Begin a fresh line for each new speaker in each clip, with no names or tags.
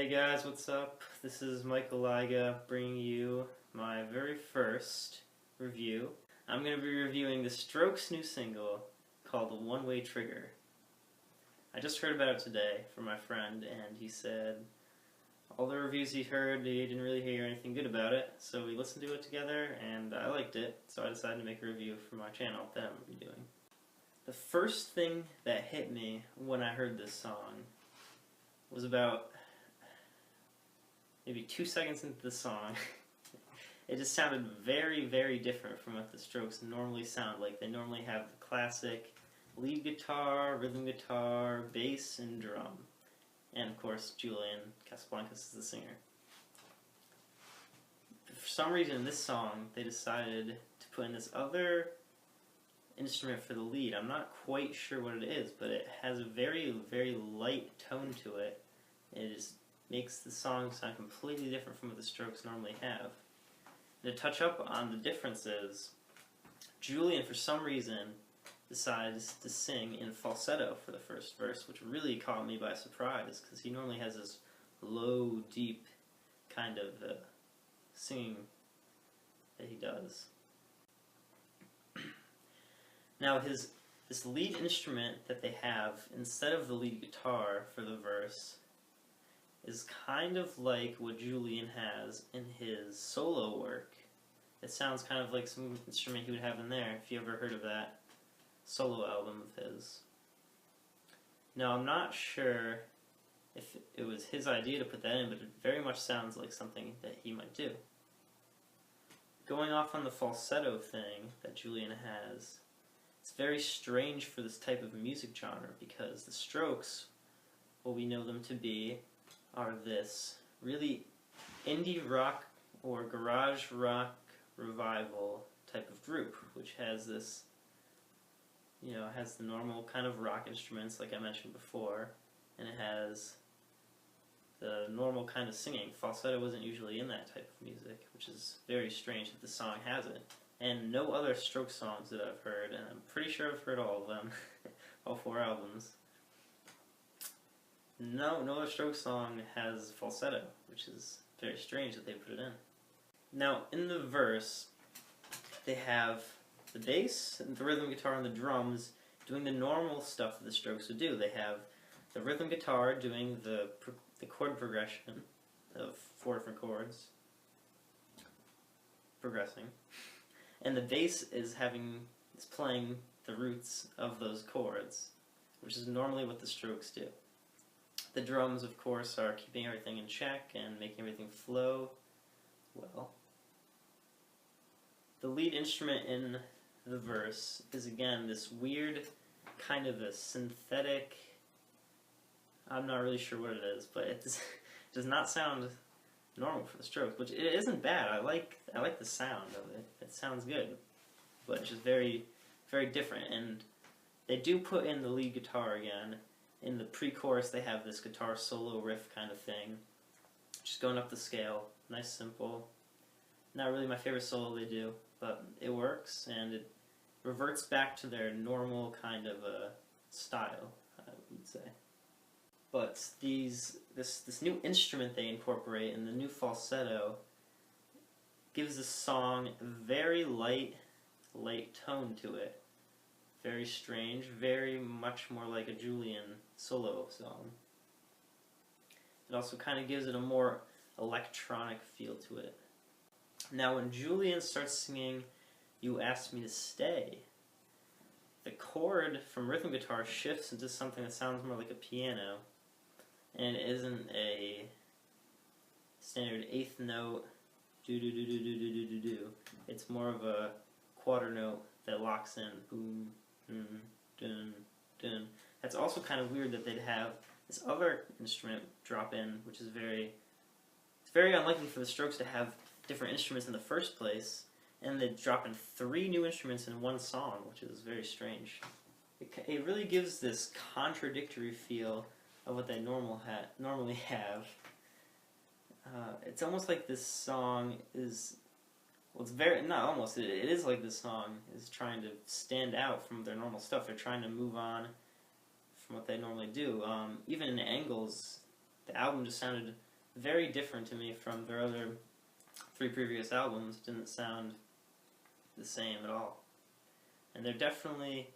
Hey guys, what's up? This is Michael Lyga bringing you my very first review. I'm going to be reviewing the Strokes' new single called The One-Way Trigger. I just heard about it today from my friend, and he said all the reviews he heard, he didn't really hear anything good about it, so we listened to it together, and I liked it, so I decided to make a review for my channel that I'm reviewing. The first thing that hit me when I heard this song was about maybe 2 seconds into the song. It just sounded very, very different from what the Strokes normally sound like. They normally have the classic lead guitar, rhythm guitar, bass, and drum. And of course, Julian Casablancas is the singer. For some reason in this song, they decided to put in this other instrument for the lead. I'm not quite sure what it is, but it has a very, very light tone to it. It just makes the song sound completely different from what the Strokes normally have. And to touch up on the differences, Julian, for some reason, decides to sing in falsetto for the first verse, which really caught me by surprise, because he normally has this low, deep kind of singing that he does. Now, this lead instrument that they have, instead of the lead guitar for the verse, is kind of like what Julian has in his solo work. It sounds kind of like some instrument he would have in there, if you ever heard of that solo album of his. Now, I'm not sure if it was his idea to put that in, but it very much sounds like something that he might do. Going off on the falsetto thing that Julian has, it's very strange for this type of music genre, because the Strokes, what we know them to be, are this really indie rock or garage rock revival type of group, which has this, has the normal kind of rock instruments like I mentioned before, and it has the normal kind of singing. Falsetto wasn't usually in that type of music, which is very strange that the song has it. And no other Strokes songs that I've heard, and I'm pretty sure I've heard all of them, all 4 albums. No other Strokes song has falsetto, which is very strange that they put it in. Now, in the verse, they have the bass, the rhythm guitar, and the drums doing the normal stuff that the Strokes would do. They have the rhythm guitar doing the chord progression of 4 different chords, progressing, and the bass is playing the roots of those chords, which is normally what the Strokes do. The drums, of course, are keeping everything in check and making everything flow well. The lead instrument in the verse is, again, this weird kind of a synthetic, I'm not really sure what it is, but it does not sound normal for the Strokes, which it isn't bad. I like the sound of it. It sounds good, but it's just very, very different. And they do put in the lead guitar again. In the pre-chorus, they have this guitar solo riff kind of thing, just going up the scale. Nice, simple. Not really my favorite solo they do, but it works, and it reverts back to their normal kind of style, I would say. But this new instrument they incorporate in the new falsetto gives the song a very light tone to it. Very strange, very much more like a Julian solo song. It also kind of gives it a more electronic feel to it. Now, when Julian starts singing "You Asked Me to Stay," the chord from rhythm guitar shifts into something that sounds more like a piano, and it isn't a standard 8th note do-do-do-do-do-do-do-do. It's more of a quarter note that locks in. Boom, dun, dun, dun. That's also kind of weird that they'd have this other instrument drop in, which is it's very unlikely for the Strokes to have different instruments in the first place, and they drop in 3 new instruments in one song, which is very strange. It really gives this contradictory feel of what they normally have. It's almost like this song is, well, it's very, not almost, it is like this song is trying to stand out from their normal stuff. They're trying to move on from what they normally do. Even in Angles, the album just sounded very different to me from their other 3 previous albums. It didn't sound the same at all. And they're definitely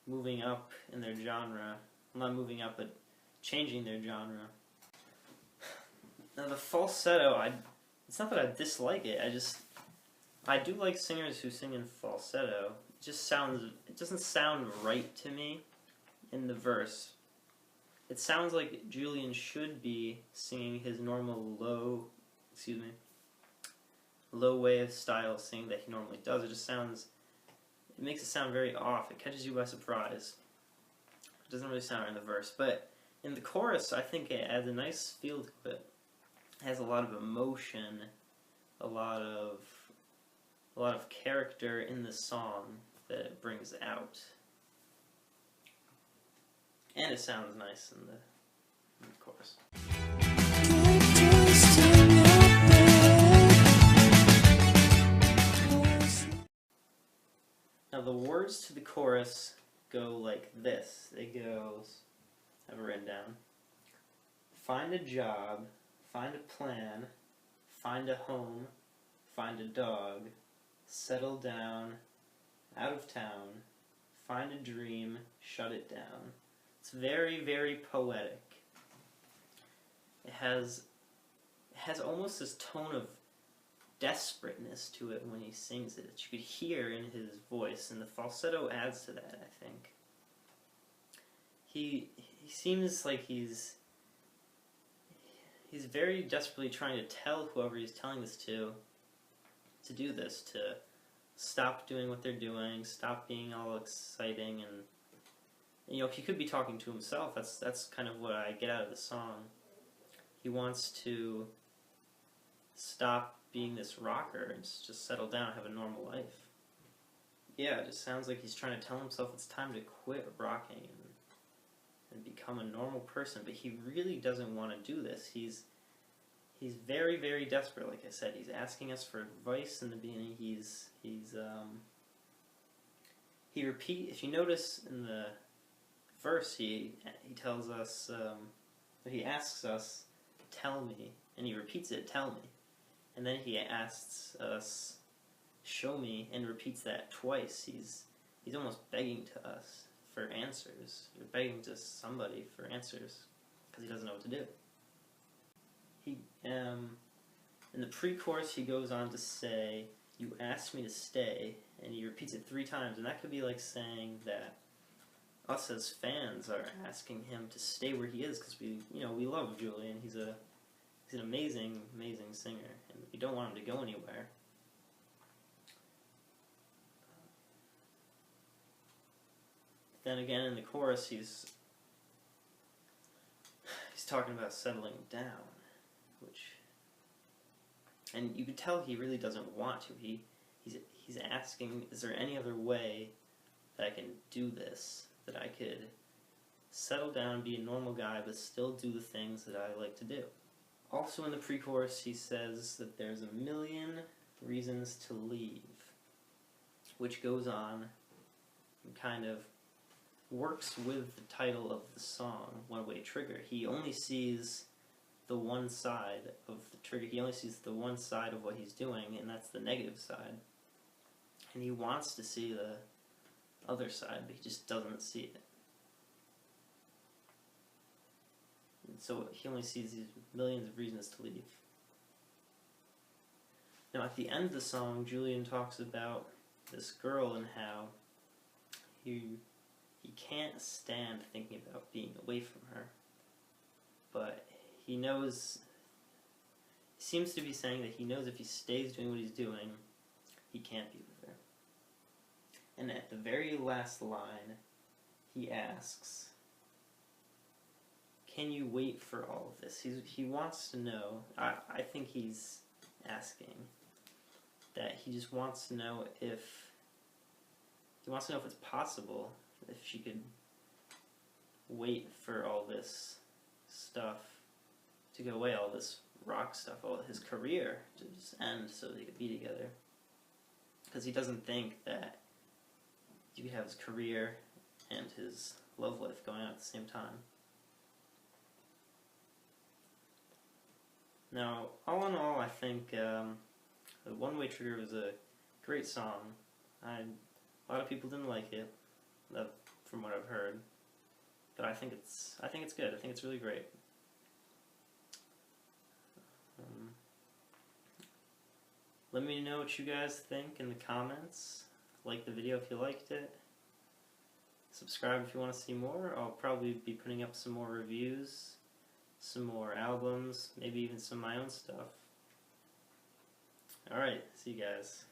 moving up in their genre. Well, not moving up, but changing their genre. Now the falsetto, it's not that I dislike it, I do like singers who sing in falsetto. It doesn't sound right to me in the verse. It sounds like Julian should be singing his normal low wave style singing that he normally does. It makes it sound very off. It catches you by surprise. It doesn't really sound right in the verse, but in the chorus, I think it adds a nice feel to it. It has a lot of emotion, a lot of character in the song that it brings out. And it sounds nice in the chorus. Now the words to the chorus go like this. It goes, I have it written down. Find a job, find a plan, find a home, find a dog, settle down, out of town, find a dream, shut it down. It's very, very poetic. It has almost this tone of desperateness to it when he sings it that you could hear in his voice, and the falsetto adds to that, I think. He seems like he's very desperately trying to tell whoever he's telling this to do this, to stop doing what they're doing, stop being all exciting, and he could be talking to himself. That's kind of what I get out of the song. He wants to stop being this rocker and just settle down and have a normal life. Yeah, it just sounds like he's trying to tell himself it's time to quit rocking and become a normal person, but he really doesn't want to do this. He's very, very desperate, like I said. He's asking us for advice in the beginning. If you notice in the verse, he tells us, he asks us, tell me, and he repeats it, tell me. And then he asks us, show me, and repeats that twice. He's almost begging to us for answers. You're begging to somebody for answers because he doesn't know what to do. In the pre-chorus, he goes on to say, you asked me to stay, and he repeats it 3 times, and that could be like saying that us as fans are asking him to stay where he is because we love Julian. He's an amazing, amazing singer, and we don't want him to go anywhere. Then again, in the chorus, he's talking about settling down, and you could tell he really doesn't want to. He's asking, is there any other way that I can do this, that I could settle down, be a normal guy, but still do the things that I like to do? Also in the pre-chorus, he says that there's 1,000,000 reasons to leave, which goes on and kind of works with the title of the song, One Way Trigger. He only sees the one side of the trigger. He only sees the one side of what he's doing, and that's the negative side. And he wants to see the other side, but he just doesn't see it. And so he only sees these millions of reasons to leave. Now at the end of the song, Julian talks about this girl and how he can't stand thinking about being away from her. But he seems to be saying that he knows if he stays doing what he's doing, he can't be with her. And at the very last line, he asks, can you wait for all of this? He wants to know, I think he's asking that he just wants to know if it's possible, if she could wait for all this stuff to go away, all this rock stuff, all his career to just end so they could be together. Because he doesn't think that you could have his career and his love life going on at the same time. Now, all in all, I think the One-Way Trigger was a great song. A lot of people didn't like it, from what I've heard, but I think it's good. I think it's really great. Let me know what you guys think in the comments. Like the video if you liked it. Subscribe if you want to see more. I'll probably be putting up some more reviews, some more albums, maybe even some of my own stuff. Alright, see you guys.